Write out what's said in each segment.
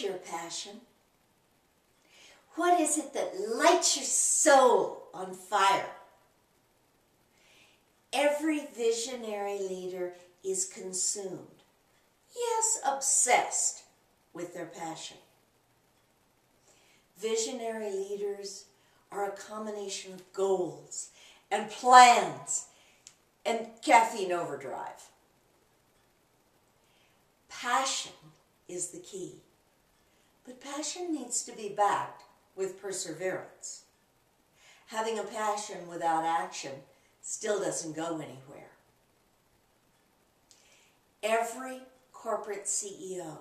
What's your passion? What is it that lights your soul on fire? Every visionary leader is consumed, yes, obsessed with their passion. Visionary leaders are a combination of goals and plans and caffeine overdrive. Passion is the key, but passion needs to be backed with perseverance. Having a passion without action still doesn't go anywhere. Every corporate CEO,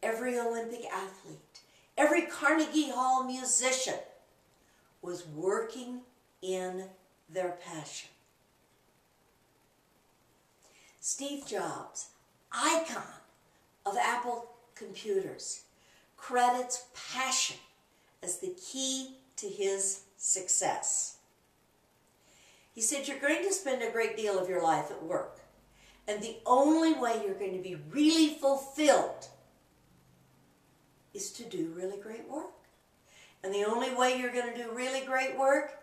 every Olympic athlete, every Carnegie Hall musician was working in their passion. Steve Jobs, icon of Apple computers, credits passion as the key to his success. He said, you're going to spend a great deal of your life at work, and the only way you're going to be really fulfilled is to do really great work. And the only way you're going to do really great work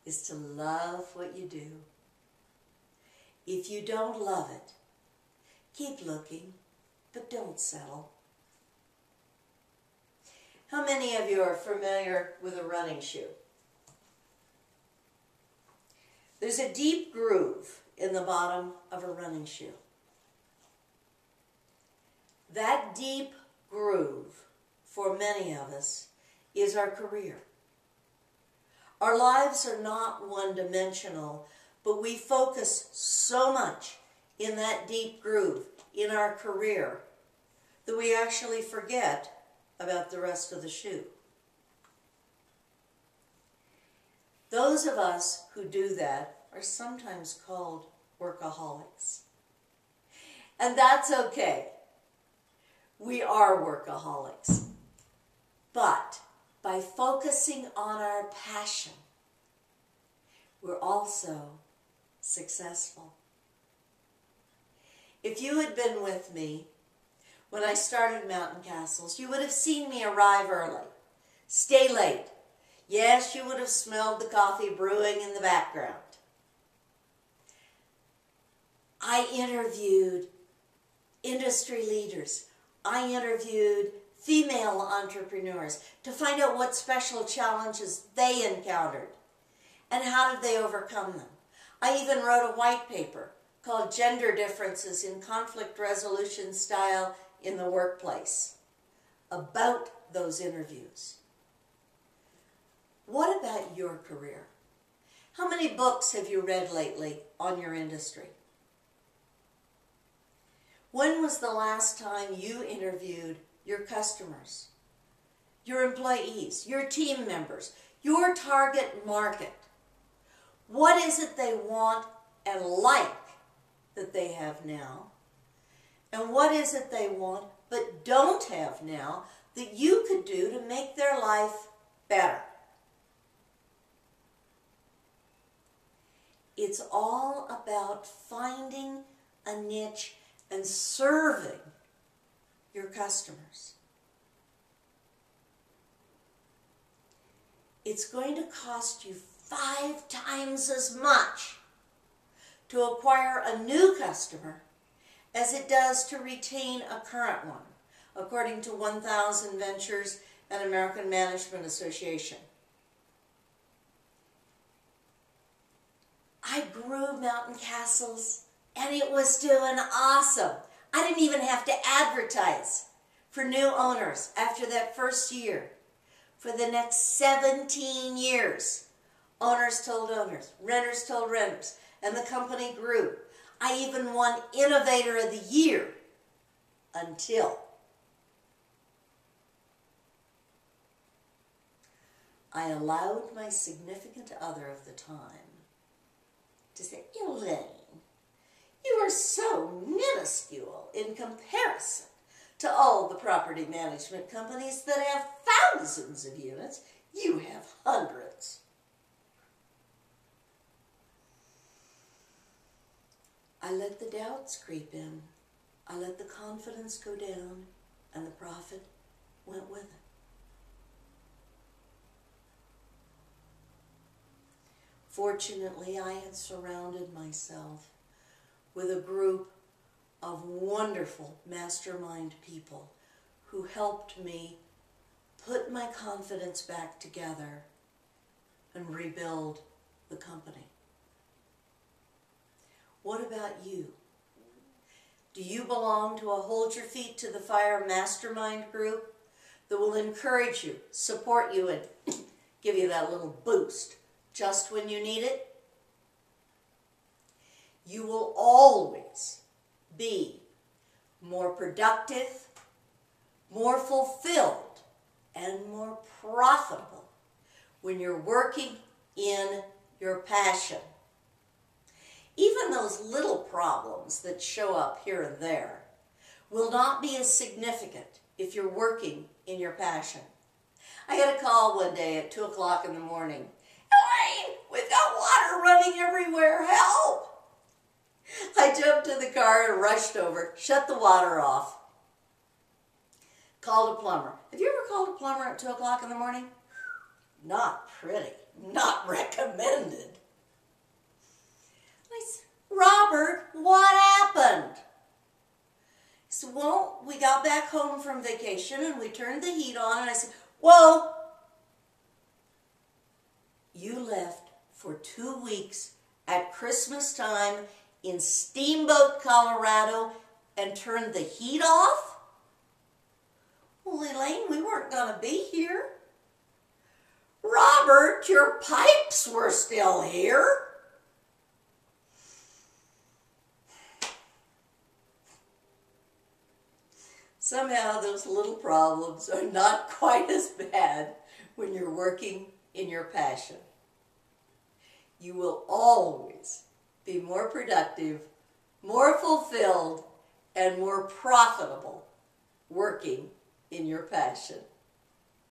is to love what you do. If you don't love it, keep looking, but don't settle. How many of you are familiar with a running shoe? There's a deep groove in the bottom of a running shoe. That deep groove, for many of us, is our career. Our lives are not one-dimensional, but we focus so much in that deep groove, in our career, that we actually forget about the rest of the shoe. Those of us who do that are sometimes called workaholics. And that's okay. We are workaholics. But by focusing on our passion, we're also successful. If you had been with me when I started Mountain Castles, you would have seen me arrive early, stay late. Yes, you would have smelled the coffee brewing in the background. I interviewed industry leaders. I interviewed female entrepreneurs to find out what special challenges they encountered and how did they overcome them. I even wrote a white paper called Gender Differences in Conflict Resolution Style in the Workplace about those interviews. What about your career? How many books have you read lately on your industry? When was the last time you interviewed your customers, your employees, your team members, your target market? What is it they want and like that they have now? And what is it they want but don't have now that you could do to make their life better? It's all about finding a niche and serving your customers. It's going to cost you 5 times as much to acquire a new customer as it does to retain a current one, according to 1,000 Ventures and American Management Association. I grew Mountain Castles and it was doing awesome. I didn't even have to advertise for new owners after that first year. For the next 17 years, owners told owners, renters told renters, and the company grew. I even won Innovator of the Year until I allowed my significant other of the time to say, Elaine, you are so minuscule in comparison to all the property management companies that have thousands of units. You have hundreds. I let the doubts creep in. I let the confidence go down. and the profit went with it. Fortunately, I had surrounded myself with a group of wonderful mastermind people who helped me put my confidence back together and rebuild the company. What about you? Do you belong to a hold your feet to the fire mastermind group that will encourage you, support you, and give you that little boost just when you need it? You will always be more productive, more fulfilled, and more profitable when you're working in your passion. Even those little problems that show up here and there will not be as significant if you're working in your passion. I got a call one day at 2 o'clock in the morning. Elaine, we've got water running everywhere, help! I jumped in the car and rushed over, shut the water off, called a plumber. Have you ever called a plumber at 2 o'clock in the morning? Not pretty, not recommended. I said, Robert, what happened? He said, well, we got back home from vacation and we turned the heat on, and I said, whoa, you left for 2 weeks at Christmas time in Steamboat, Colorado, and turned the heat off? Well, Elaine, we weren't going to be here. Robert, your pipes were still here. Somehow those little problems are not quite as bad when you're working in your passion. You will always be more productive, more fulfilled, and more profitable working in your passion.